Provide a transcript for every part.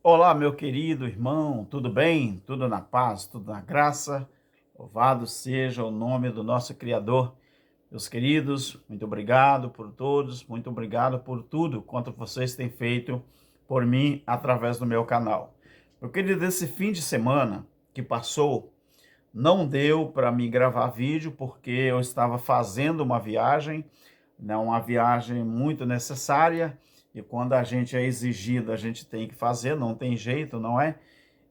Olá, meu querido irmão, tudo bem? Tudo na paz, tudo na graça? Louvado seja o nome do nosso Criador. Meus queridos, muito obrigado por todos, muito obrigado por tudo quanto vocês têm feito por mim através do meu canal. Meu querido, esse fim de semana que passou, não deu para me gravar vídeo porque eu estava fazendo uma viagem, né, uma viagem muito necessária, e quando a gente é exigido, a gente tem que fazer, não tem jeito, não é?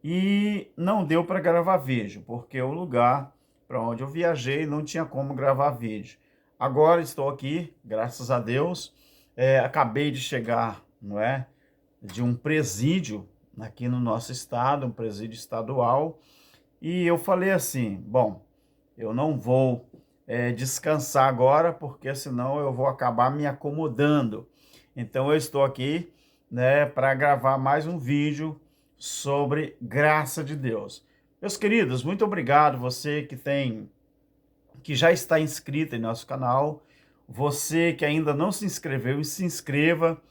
E não deu para gravar vídeo, porque o lugar para onde eu viajei não tinha como gravar vídeo. Agora estou aqui, graças a Deus, acabei de chegar, não é? De um presídio aqui no nosso estado, um presídio estadual, e eu falei assim, bom, eu não vou descansar agora, porque senão eu vou acabar me acomodando. Então eu estou aqui, né, para gravar mais um vídeo sobre graça de Deus. Meus queridos, muito obrigado você que já está inscrito em nosso canal, você que ainda não se inscreveu, se inscreva,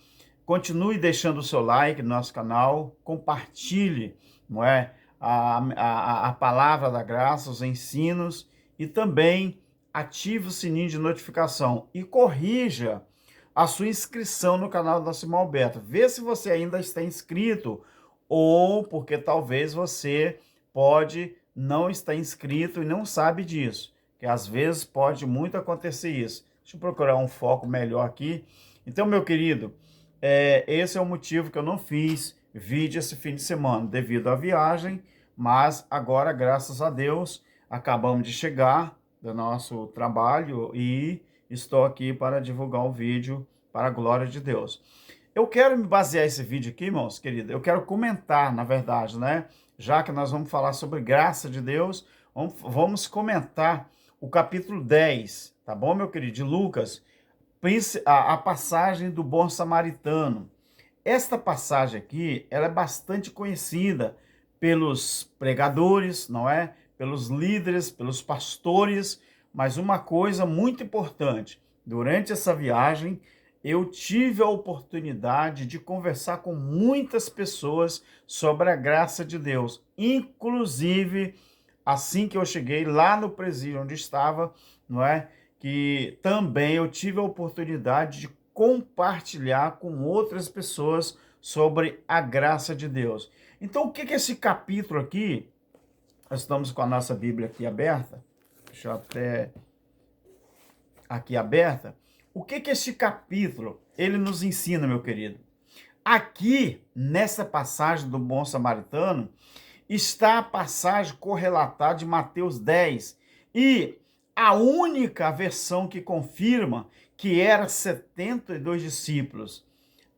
continue deixando o seu like no nosso canal, compartilhe, não é, a palavra da graça, os ensinos, e também ative o sininho de notificação e corrija a sua inscrição no canal da Simão Alberto. Vê se você ainda está inscrito ou porque talvez você pode não estar inscrito e não sabe disso, que às vezes pode muito acontecer isso. Deixa eu procurar um foco melhor aqui. Então, meu querido, esse é o motivo que eu não fiz vídeo esse fim de semana, devido à viagem, mas agora, graças a Deus, acabamos de chegar do nosso trabalho e estou aqui para divulgar o vídeo para a glória de Deus. Eu quero me basear esse vídeo aqui, irmãos, querido, eu quero comentar, na verdade, né? Já que nós vamos falar sobre graça de Deus, vamos comentar o capítulo 10, tá bom, meu querido, de Lucas, a passagem do bom samaritano. Esta passagem aqui, ela é bastante conhecida pelos pregadores, não é? Pelos líderes, pelos pastores, mas uma coisa muito importante, durante essa viagem, eu tive a oportunidade de conversar com muitas pessoas sobre a graça de Deus, inclusive assim que eu cheguei lá no presídio onde estava, não é? Que também eu tive a oportunidade de compartilhar com outras pessoas sobre a graça de Deus. Então, o que é esse capítulo aqui? Nós estamos com a nossa Bíblia aqui aberta. Deixa eu até aqui aberta. O que é esse capítulo? Ele nos ensina, meu querido. Aqui, nessa passagem do bom samaritano, está a passagem correlatada de Mateus 10. E a única versão que confirma que era 72 discípulos.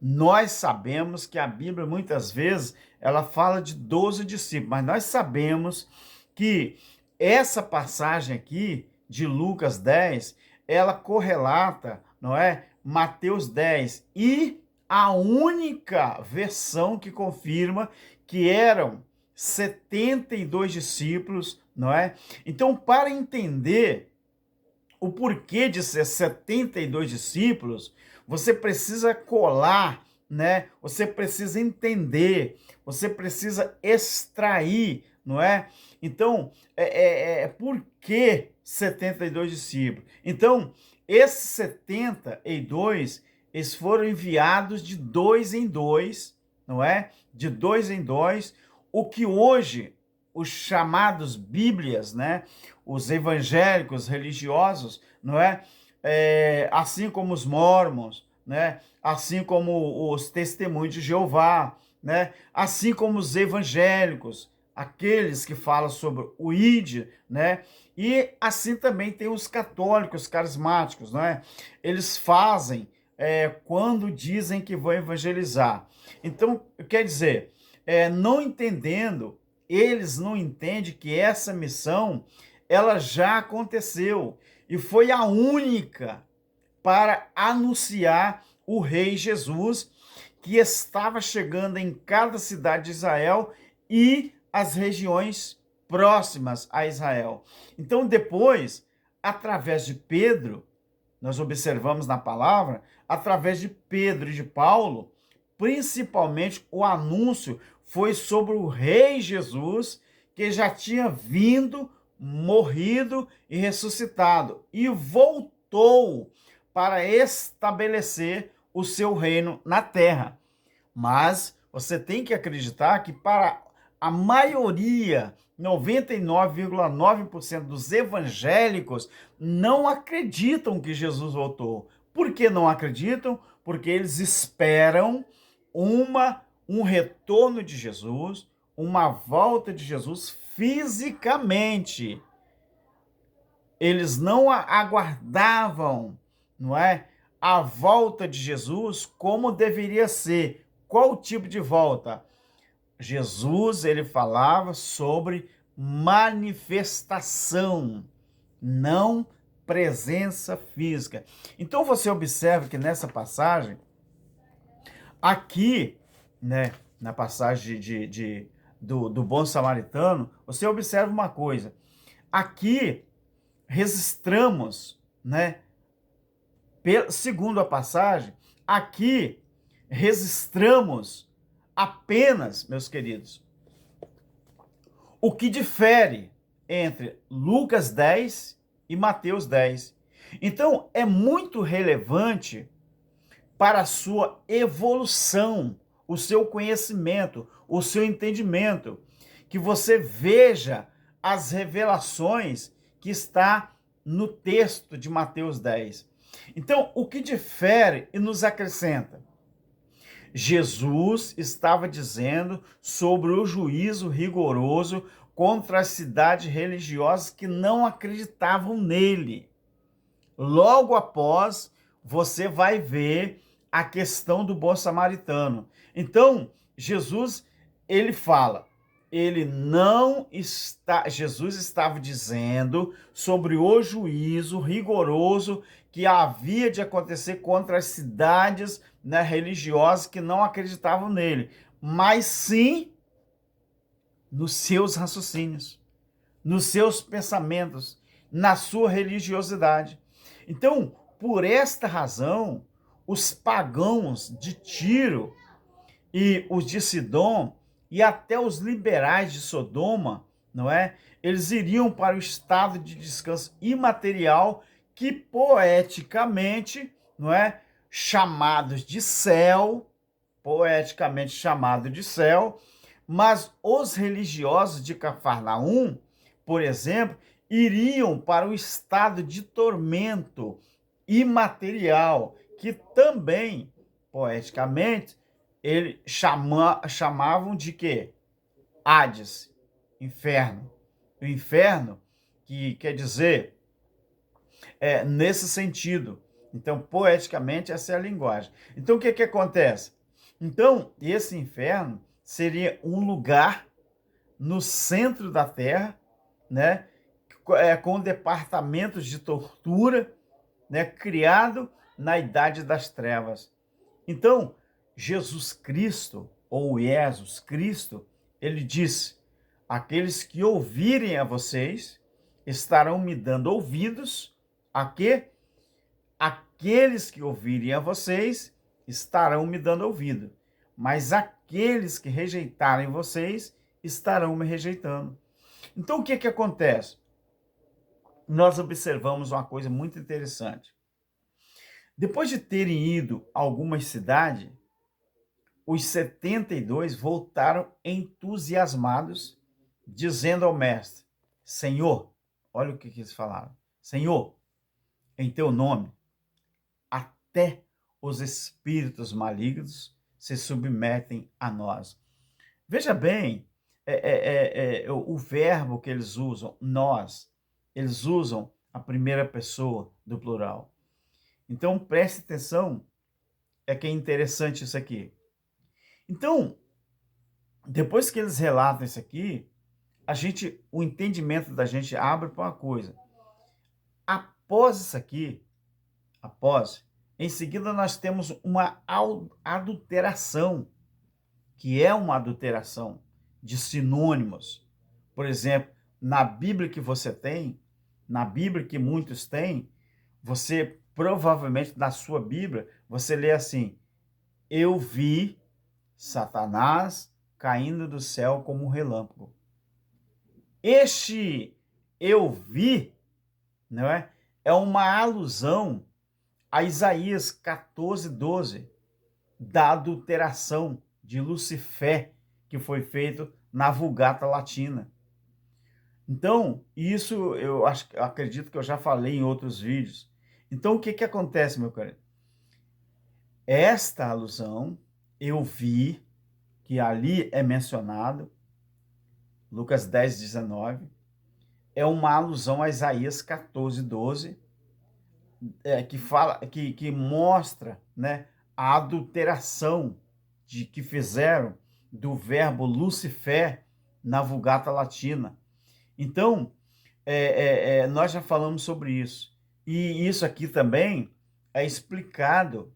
Nós sabemos que a Bíblia, muitas vezes, ela fala de 12 discípulos, mas nós sabemos que essa passagem aqui, de Lucas 10, ela correlata, não é? Mateus 10. E a única versão que confirma que eram 72 discípulos, não é? Então, para entender o porquê de ser 72 discípulos, você precisa colar, né? Você precisa entender, você precisa extrair, não é? Então, por que 72 discípulos? Então, esses 72, eles foram enviados de dois em dois, não é? De dois em dois, o que hoje os chamados Bíblias, né? Os evangélicos religiosos, não é? Assim como os mormons, né? Assim como os testemunhos de Jeová, né? Assim como os evangélicos, aqueles que falam sobre o ID, né? E assim também tem os católicos carismáticos, não é? Eles fazem quando dizem que vão evangelizar. Então, quer dizer, não entendendo, eles não entendem que essa missão ela já aconteceu e foi a única para anunciar o rei Jesus que estava chegando em cada cidade de Israel e as regiões próximas a Israel. Então, depois, através de Pedro, nós observamos na palavra, através de Pedro e de Paulo, principalmente o anúncio foi sobre o Rei Jesus, que já tinha vindo, morrido e ressuscitado, e voltou para estabelecer o seu reino na terra. Mas você tem que acreditar que para a maioria, 99,9% dos evangélicos, não acreditam que Jesus voltou. Por que não acreditam? Porque eles esperam um retorno de Jesus, uma volta de Jesus fisicamente. Eles não aguardavam, não é, a volta de Jesus como deveria ser. Qual tipo de volta? Jesus, ele falava sobre manifestação, não presença física. Então você observa que nessa passagem, aqui, né, na passagem do bom samaritano, você observa uma coisa. Aqui registramos, né, segundo a passagem, aqui registramos apenas, meus queridos, o que difere entre Lucas 10 e Mateus 10. Então, é muito relevante para a sua evolução, o seu conhecimento, o seu entendimento, que você veja as revelações que está no texto de Mateus 10. Então, o que difere e nos acrescenta? Jesus estava dizendo sobre o juízo rigoroso contra as cidades religiosas que não acreditavam nele. Logo após, você vai ver a questão do bom samaritano. Então, Jesus, ele fala, Jesus estava dizendo sobre o juízo rigoroso que havia de acontecer contra as cidades, né, religiosas que não acreditavam nele, mas sim nos seus raciocínios, nos seus pensamentos, na sua religiosidade. Então, por esta razão, os pagãos de Tiro e os de Sidom e até os liberais de Sodoma, não é? Eles iriam para o estado de descanso imaterial que poeticamente, não é, chamados de céu, poeticamente chamado de céu, mas os religiosos de Cafarnaum, por exemplo, iriam para o estado de tormento imaterial, que também, poeticamente, chamavam de quê? Hades, inferno. O inferno, que quer dizer, nesse sentido. Então, poeticamente, essa é a linguagem. Então, o que acontece? Então, esse inferno seria um lugar no centro da Terra, né, com departamentos de tortura, né, criado na Idade das Trevas. Então, Jesus Cristo, ou Jesus Cristo, ele disse: aqueles que ouvirem a vocês estarão me dando ouvidos, a quê? Aqueles que ouvirem a vocês estarão me dando ouvido, mas aqueles que rejeitarem vocês estarão me rejeitando. Então, o que acontece? Nós observamos uma coisa muito interessante. Depois de terem ido a algumas cidades, os 72 voltaram entusiasmados, dizendo ao mestre: Senhor, olha o que eles falaram, Senhor, em teu nome, até os espíritos malignos se submetem a nós. Veja bem, o verbo que eles usam, nós, eles usam a primeira pessoa do plural. Então, preste atenção, que é interessante isso aqui. Então, depois que eles relatam isso aqui, o entendimento da gente abre para uma coisa. Após isso aqui, em seguida nós temos uma adulteração, que é uma adulteração de sinônimos. Por exemplo, na Bíblia que você tem, na Bíblia que muitos têm, você provavelmente, na sua Bíblia, você lê assim: eu vi Satanás caindo do céu como um relâmpago. Este eu vi, não é? É uma alusão a Isaías 14:12, da adulteração de Lucifer, que foi feito na Vulgata Latina. Então, isso eu acredito que eu já falei em outros vídeos. Então, o que que acontece, meu querido? Esta alusão, eu vi que ali é mencionado, Lucas 10:19, é uma alusão a Isaías 14:12, que fala, que mostra, né, a adulteração que fizeram do verbo Lucifer na Vulgata Latina. Então, nós já falamos sobre isso. E isso aqui também é explicado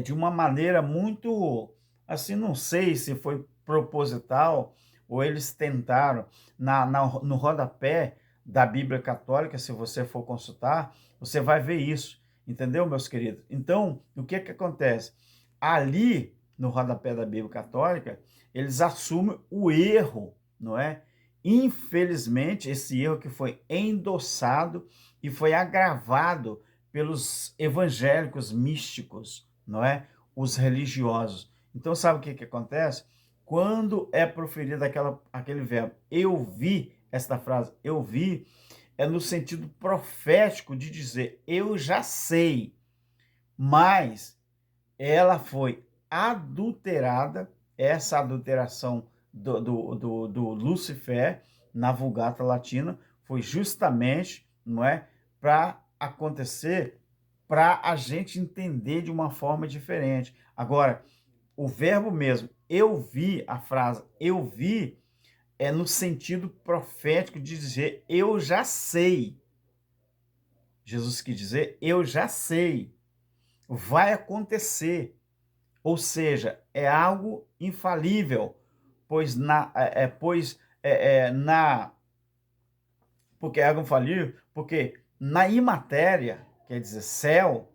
de uma maneira muito, assim, não sei se foi proposital ou eles tentaram, no rodapé da Bíblia Católica, se você for consultar, você vai ver isso, entendeu, meus queridos? Então, o que que acontece? Ali, no rodapé da Bíblia Católica, eles assumem o erro, não é? Infelizmente, esse erro que foi endossado e foi agravado pelos evangélicos místicos, não é? Os religiosos. Então, sabe o que que acontece? Quando é proferido aquele verbo, eu vi, esta frase, eu vi, é no sentido profético de dizer, eu já sei, mas ela foi adulterada, essa adulteração do Lucifer na Vulgata Latina foi justamente, não é, para acontecer, para a gente entender de uma forma diferente. Agora, o verbo mesmo, eu vi, a frase eu vi, é no sentido profético de dizer eu já sei. Jesus quis dizer eu já sei, vai acontecer. Ou seja, é algo infalível, pois porque é algo infalível, porque na imatéria, quer dizer, céu,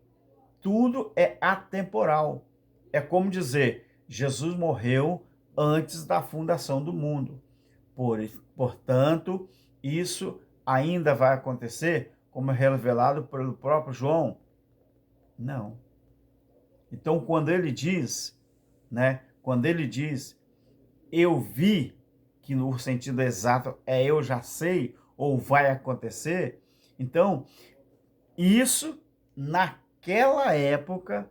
tudo é atemporal. É como dizer, Jesus morreu antes da fundação do mundo. Portanto, isso ainda vai acontecer, como é revelado pelo próprio João? Não. Então, quando ele diz, né? Quando ele diz, eu vi, que no sentido exato é eu já sei, ou vai acontecer, então, isso, naquela época,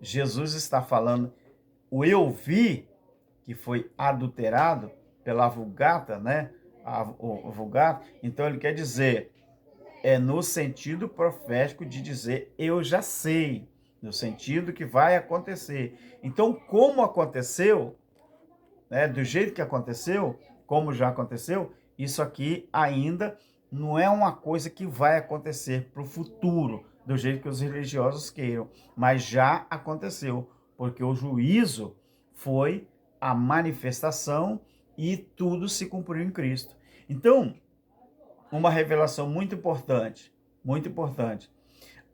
Jesus está falando, o eu vi, que foi adulterado pela Vulgata, né? O Vulgata, então ele quer dizer, é no sentido profético de dizer eu já sei, no sentido que vai acontecer. Então, como aconteceu, né, do jeito que aconteceu, como já aconteceu, isso aqui ainda não é uma coisa que vai acontecer para o futuro, do jeito que os religiosos queiram, mas já aconteceu, porque o juízo foi a manifestação e tudo se cumpriu em Cristo. Então, uma revelação muito importante, muito importante.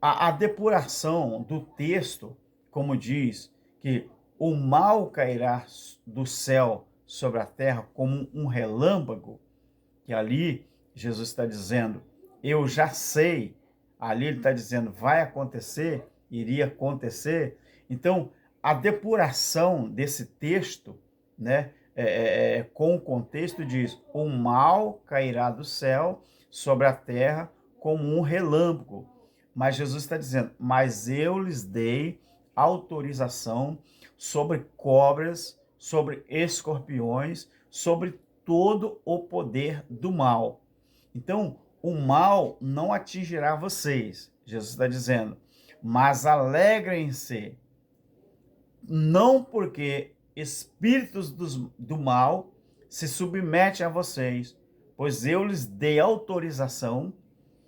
A depuração do texto, como diz, que o mal cairá do céu sobre a terra como um relâmpago, que ali Jesus está dizendo, eu já sei, ali ele está dizendo, vai acontecer, iria acontecer. Então, a depuração desse texto, né, com o contexto diz, o mal cairá do céu sobre a terra como um relâmpago. Mas Jesus está dizendo, mas eu lhes dei autorização sobre cobras, sobre escorpiões, sobre todo o poder do mal. Então, o mal não atingirá vocês, Jesus está dizendo, mas alegrem-se, não porque espíritos do mal se submetem a vocês, pois eu lhes dei autorização,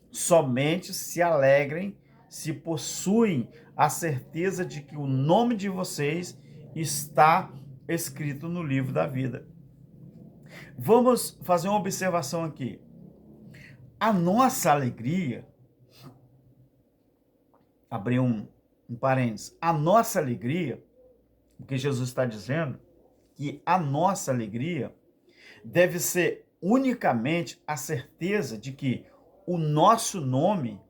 somente se alegrem se possuem a certeza de que o nome de vocês está escrito no livro da vida. Vamos fazer uma observação aqui. A nossa alegria, abrir um parênteses, a nossa alegria Porque Jesus está dizendo que a nossa alegria deve ser unicamente a certeza de que o nosso nome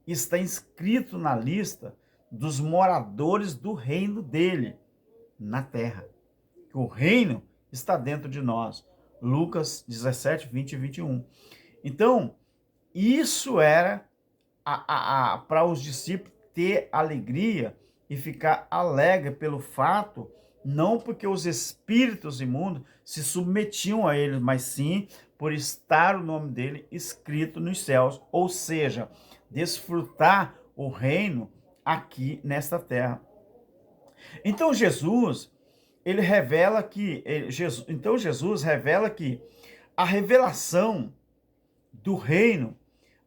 está inscrito na lista dos moradores do reino dele na terra. Que o reino está dentro de nós. Lucas 17, 20 e 21. Então, isso era para os discípulos ter alegria e ficar alegre pelo fato, não porque os espíritos imundos se submetiam a eles, mas sim por estar o nome dele escrito nos céus, ou seja, desfrutar o reino aqui nesta terra. Então Jesus revela que a revelação do reino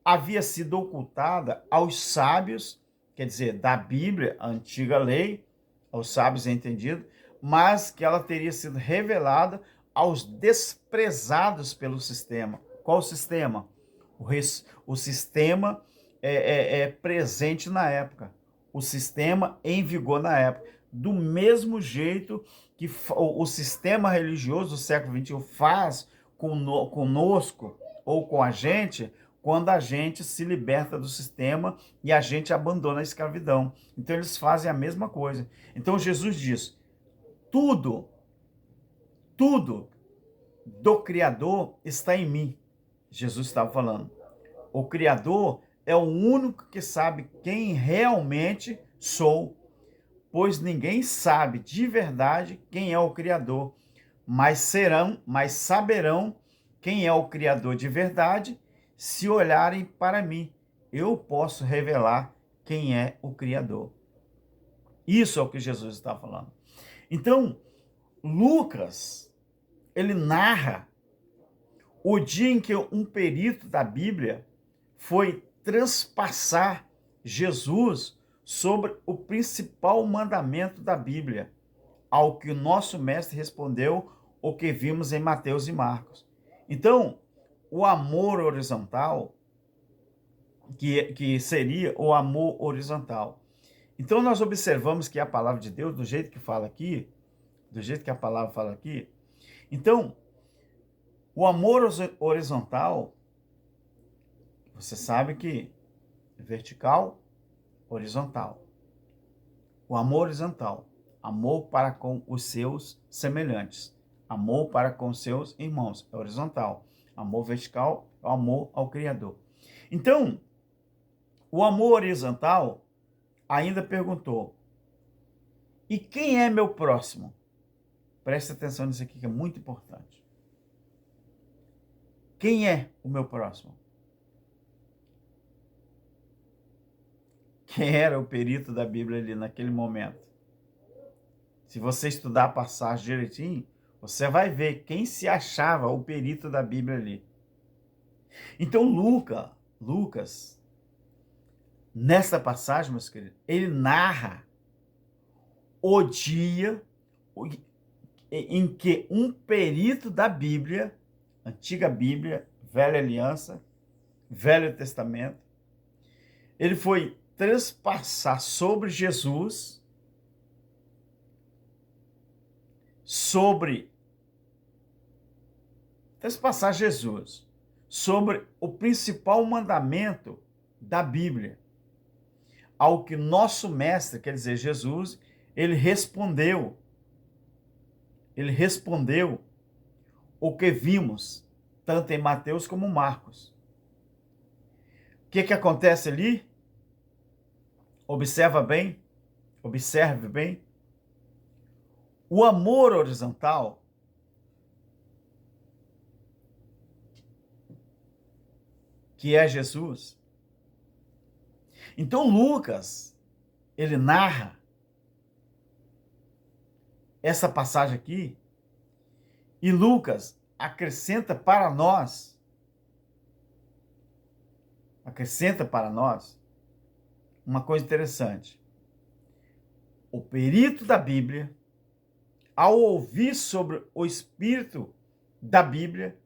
havia sido ocultada aos sábios, quer dizer, da Bíblia, a antiga lei, aos sábios entendidos, mas que ela teria sido revelada aos desprezados pelo sistema. Qual sistema? O sistema presente na época, o sistema em vigor na época. Do mesmo jeito que o sistema religioso do século XXI faz conosco ou com a gente, quando a gente se liberta do sistema e a gente abandona a escravidão. Então eles fazem a mesma coisa. Então Jesus diz, tudo do Criador está em mim. Jesus estava falando. O Criador é o único que sabe quem realmente sou, pois ninguém sabe de verdade quem é o Criador, mas saberão quem é o Criador de verdade se olharem para mim. Eu posso revelar quem é o Criador. Isso é o que Jesus está falando. Então, Lucas, ele narra o dia em que um perito da Bíblia foi transpassar Jesus sobre o principal mandamento da Bíblia, ao que o nosso mestre respondeu o que vimos em Mateus e Marcos. Então, o amor horizontal, que seria o amor horizontal. Então, nós observamos que a palavra de Deus, do jeito que fala aqui, do jeito que a palavra fala aqui, então, o amor horizontal, você sabe que vertical, horizontal. O amor horizontal, amor para com os seus semelhantes, amor para com os seus irmãos, é horizontal. Amor vertical é o amor ao Criador. Então, o amor horizontal ainda perguntou, e quem é meu próximo? Preste atenção nisso aqui que é muito importante. Quem é o meu próximo? Quem era o perito da Bíblia ali naquele momento? Se você estudar a passagem direitinho, você vai ver quem se achava o perito da Bíblia ali. Então Lucas, nessa passagem, meus queridos, ele narra o dia em que um perito da Bíblia, antiga Bíblia, Velha Aliança, Velho Testamento, ele foi transpassar sobre Jesus, sobre o principal mandamento da Bíblia, ao que nosso mestre, quer dizer, Jesus, ele respondeu o que vimos, tanto em Mateus como Marcos. O que acontece ali? Observe bem. O amor horizontal que é Jesus. Então Lucas, ele narra essa passagem aqui e Lucas acrescenta para nós uma coisa interessante. O perito da Bíblia, ao ouvir sobre o Espírito da Bíblia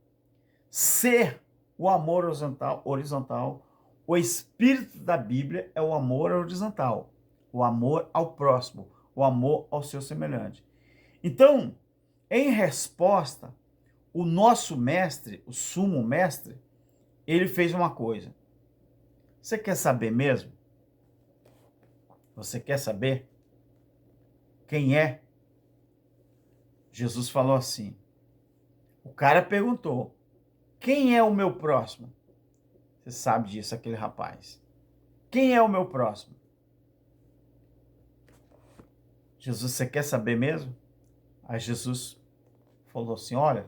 ser o amor horizontal, o Espírito da Bíblia é o amor horizontal, o amor ao próximo, o amor ao seu semelhante. Então, em resposta, o nosso mestre, o sumo mestre, ele fez uma coisa. Você quer saber mesmo? Você quer saber quem é? Jesus falou assim. O cara perguntou: quem é o meu próximo? Você sabe disso, aquele rapaz. Quem é o meu próximo? Jesus, você quer saber mesmo? Aí Jesus falou assim: olha,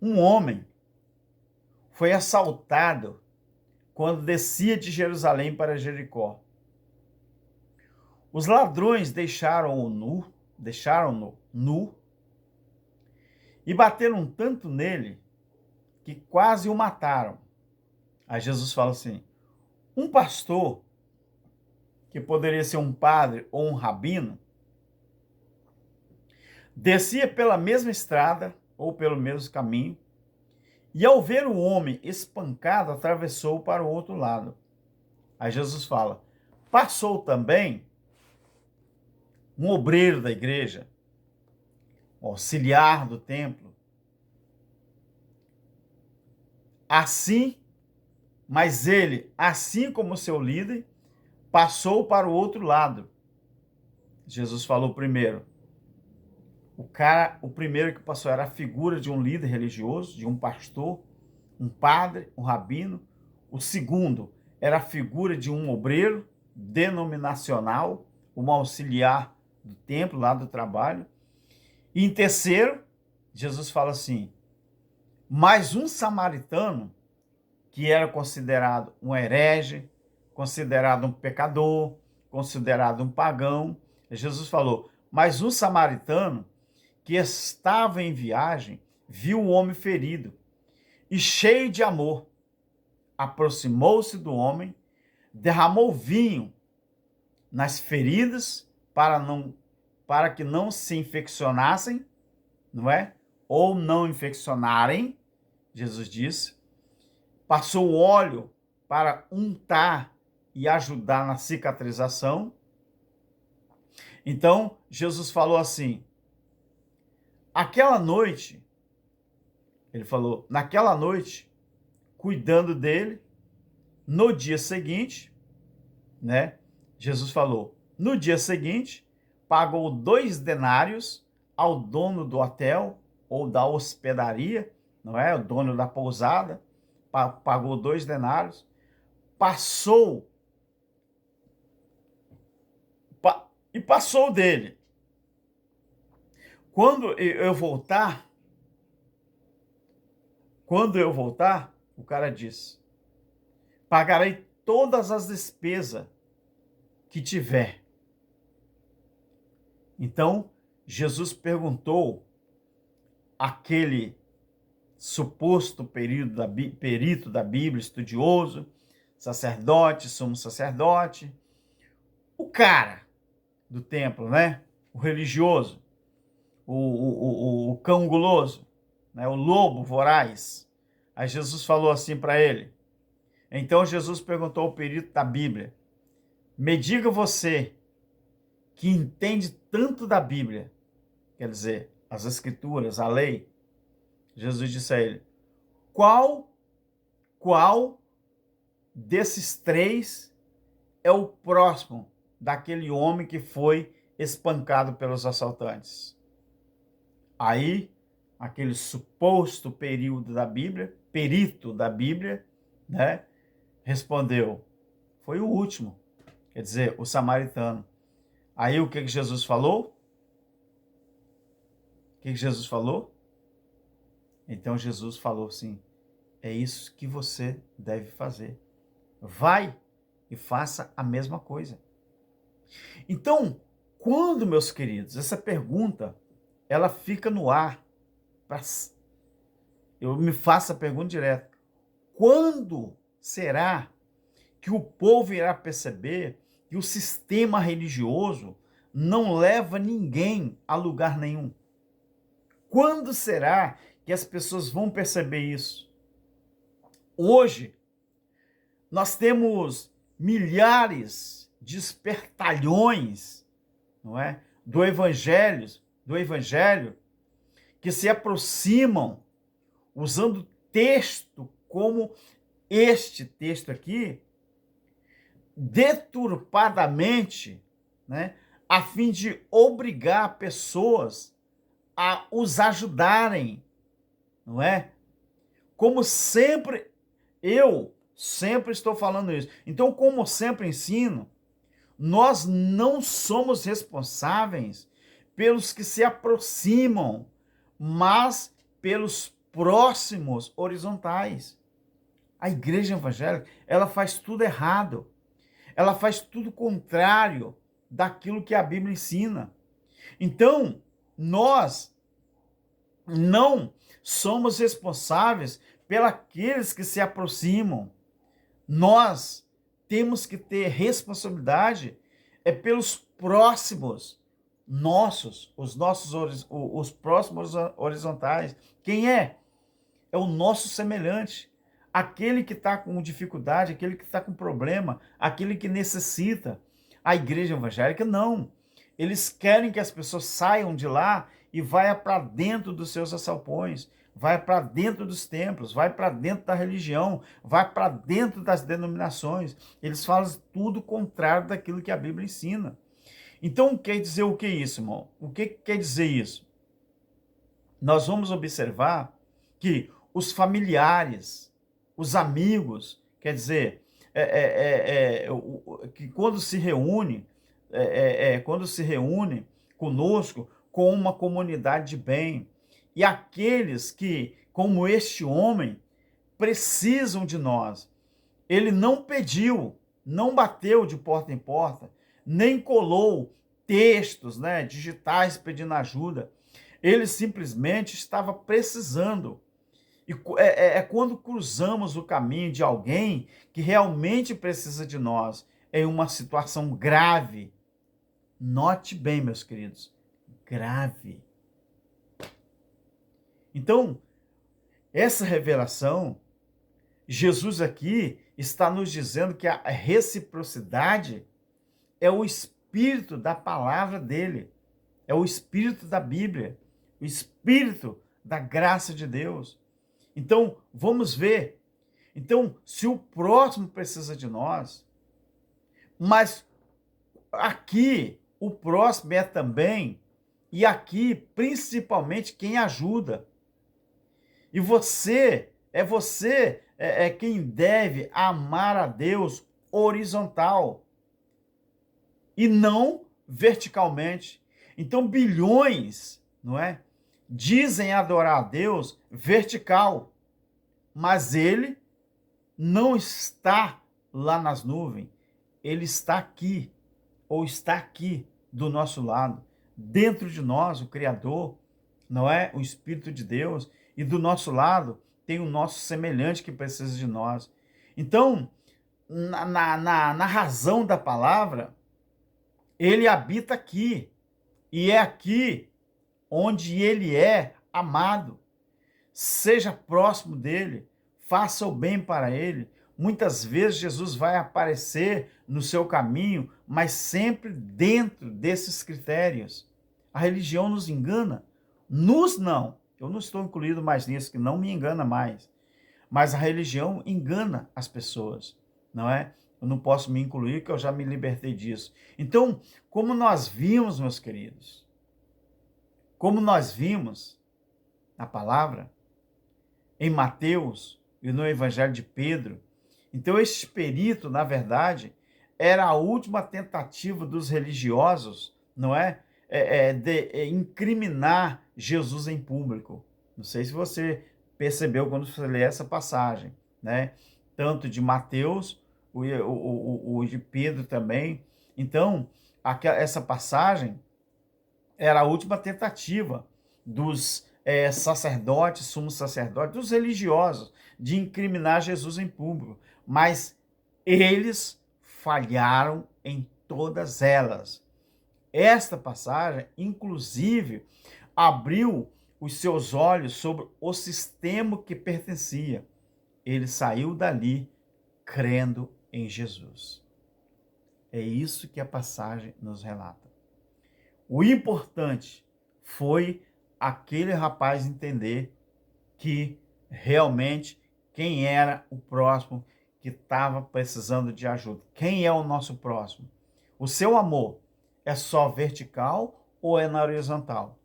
um homem foi assaltado quando descia de Jerusalém para Jericó. Os ladrões deixaram-no nu e bateram tanto nele que quase o mataram. Aí Jesus fala assim: um pastor, que poderia ser um padre ou um rabino, descia pela mesma estrada ou pelo mesmo caminho, e ao ver o homem espancado, atravessou para o outro lado. Aí Jesus fala: passou também um obreiro da igreja, um auxiliar do templo. Assim, mas ele, assim como seu líder, passou para o outro lado. Jesus falou primeiro. O primeiro que passou era a figura de um líder religioso, de um pastor, um padre, um rabino. O segundo era a figura de um obreiro denominacional, um auxiliar do templo, lá do trabalho. E em terceiro, Jesus fala assim: mais um samaritano, que era considerado um herege, considerado um pecador, considerado um pagão. Jesus falou: mas um samaritano que estava em viagem viu o homem ferido e, cheio de amor, aproximou-se do homem, derramou vinho nas feridas para que não se infeccionassem, não é? Ou não infeccionarem, Jesus disse. Passou óleo para untar e ajudar na cicatrização. Então, Jesus falou assim: aquela noite, ele falou, naquela noite, cuidando dele, no dia seguinte, né? Jesus falou, no dia seguinte, pagou 2 denários ao dono do hotel ou da hospedaria, não é? O dono da pousada, pagou 2 denários, passou dele. Quando eu voltar, o cara disse: pagarei todas as despesas que tiver. Então, Jesus perguntou àquele suposto perito da Bíblia, estudioso, sacerdote, sumo sacerdote, o cara do templo, né? O religioso, o cão guloso, né? O lobo voraz. Aí Jesus falou assim para ele. Então Jesus perguntou ao perito da Bíblia: me diga você, que entende tanto da Bíblia, quer dizer, as Escrituras, a lei. Jesus disse a ele: qual desses 3 é o próximo daquele homem que foi espancado pelos assaltantes? Aí, aquele suposto perito da Bíblia, né, respondeu: foi o último, quer dizer, o samaritano. Aí o que Jesus falou? O que Jesus falou? Então Jesus falou assim: é isso que você deve fazer. Vai e faça a mesma coisa. Então, quando, meus queridos, essa pergunta, ela fica no ar, eu me faço a pergunta direta: quando será que o povo irá perceber que o sistema religioso não leva ninguém a lugar nenhum? Quando será que as pessoas vão perceber isso? Hoje, nós temos milhares de espertalhões, não é, do evangelho do Evangelho que se aproximam usando texto como este texto aqui, deturpadamente, né, a fim de obrigar pessoas a os ajudarem, não é? Como sempre, eu sempre estou falando isso. Então, como sempre ensino, nós não somos responsáveis pelos que se aproximam, mas pelos próximos horizontais. A igreja evangélica, ela faz tudo errado. Ela faz tudo contrário daquilo que a Bíblia ensina. Então, nós não somos responsáveis pelos que se aproximam. Nós temos que ter responsabilidade pelos próximos os próximos horizontais. Quem é? É o nosso semelhante. Aquele que está com dificuldade, aquele que está com problema, aquele que necessita. A igreja evangélica, não. Eles querem que as pessoas saiam de lá e vá para dentro dos seus assalpões, vai para dentro dos templos, vai para dentro da religião, vai para dentro das denominações. Eles fazem tudo contrário daquilo que a Bíblia ensina. Então, quer dizer o que é isso, irmão? O que quer dizer isso? Nós vamos observar que os familiares, os amigos, quer dizer, que quando se reúne conosco com uma comunidade de bem, e aqueles que, como este homem, precisam de nós. Ele não pediu, não bateu de porta em porta, nem colou textos, né, digitais pedindo ajuda. Ele simplesmente estava precisando. E quando cruzamos o caminho de alguém que realmente precisa de nós em uma situação grave. Note bem, meus queridos, grave. Então, essa revelação, Jesus aqui está nos dizendo que a reciprocidade é o espírito da palavra dele, é o espírito da Bíblia, o espírito da graça de Deus. Então, vamos ver. Então, se o próximo precisa de nós, mas aqui o próximo é também, e aqui principalmente quem ajuda. E você é quem deve amar a Deus horizontal e não verticalmente. Então, bilhões, não é? Dizem adorar a Deus vertical, mas ele não está lá nas nuvens. Ele está aqui, ou está aqui do nosso lado, dentro de nós, o Criador, não é? O Espírito de Deus, e do nosso lado tem o nosso semelhante que precisa de nós. Então, na razão da palavra, ele habita aqui, e é aqui onde ele é amado. Seja próximo dele, faça o bem para ele. Muitas vezes Jesus vai aparecer no seu caminho, mas sempre dentro desses critérios. A religião nos engana? Nos não. Eu não estou incluído mais nisso, que não me engana mais. Mas a religião engana as pessoas, não é? Eu não posso me incluir, que eu já me libertei disso. Então, como nós vimos, meus queridos, como nós vimos na palavra, em Mateus e no Evangelho de Pedro, então esse perito, na verdade, era a última tentativa dos religiosos, não é? De incriminar Jesus em público. Não sei se você percebeu quando você lê essa passagem, né? Tanto de Mateus, o de Pedro também. Então, essa passagem era a última tentativa dos sacerdotes, sumos sacerdotes, dos religiosos, de incriminar Jesus em público. Mas eles falharam em todas elas. Esta passagem, inclusive, abriu os seus olhos sobre o sistema que pertencia. Ele saiu dali crendo em Jesus. É isso que a passagem nos relata. O importante foi aquele rapaz entender que realmente quem era o próximo que estava precisando de ajuda. Quem é o nosso próximo? O seu amor é só vertical ou é na horizontal?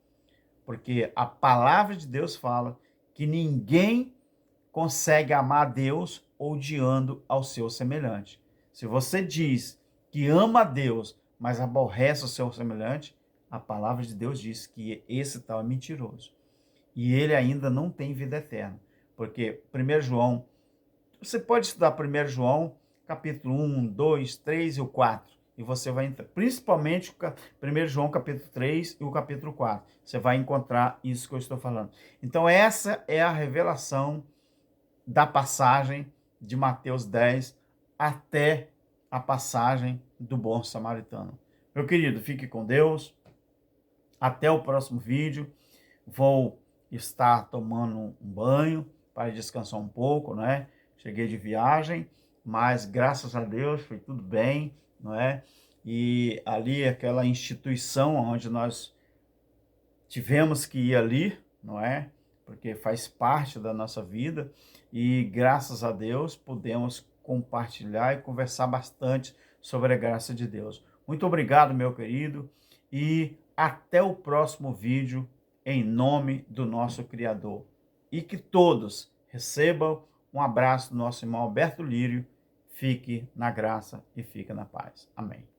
Porque a palavra de Deus fala que ninguém consegue amar a Deus odiando ao seu semelhante. Se você diz que ama a Deus, mas aborrece o seu semelhante, a palavra de Deus diz que esse tal é mentiroso. E ele ainda não tem vida eterna. Porque 1 João, você pode estudar 1 João, capítulo 1, 2, 3 e o 4. E você vai entrar, principalmente 1 João, capítulo 3 e o capítulo 4. Você vai encontrar isso que eu estou falando. Então, essa é a revelação da passagem de Mateus 10 até a passagem do bom samaritano. Meu querido, fique com Deus. Até o próximo vídeo. Vou estar tomando um banho para descansar um pouco, né? Cheguei de viagem, mas graças a Deus foi tudo bem, não é? E ali aquela instituição onde nós tivemos que ir ali, não é? Porque faz parte da nossa vida e graças a Deus podemos compartilhar e conversar bastante sobre a graça de Deus. Muito obrigado, meu querido, e até o próximo vídeo em nome do nosso Criador. E que todos recebam um abraço do nosso irmão Alberto Lírio. Fique na graça e fique na paz. Amém.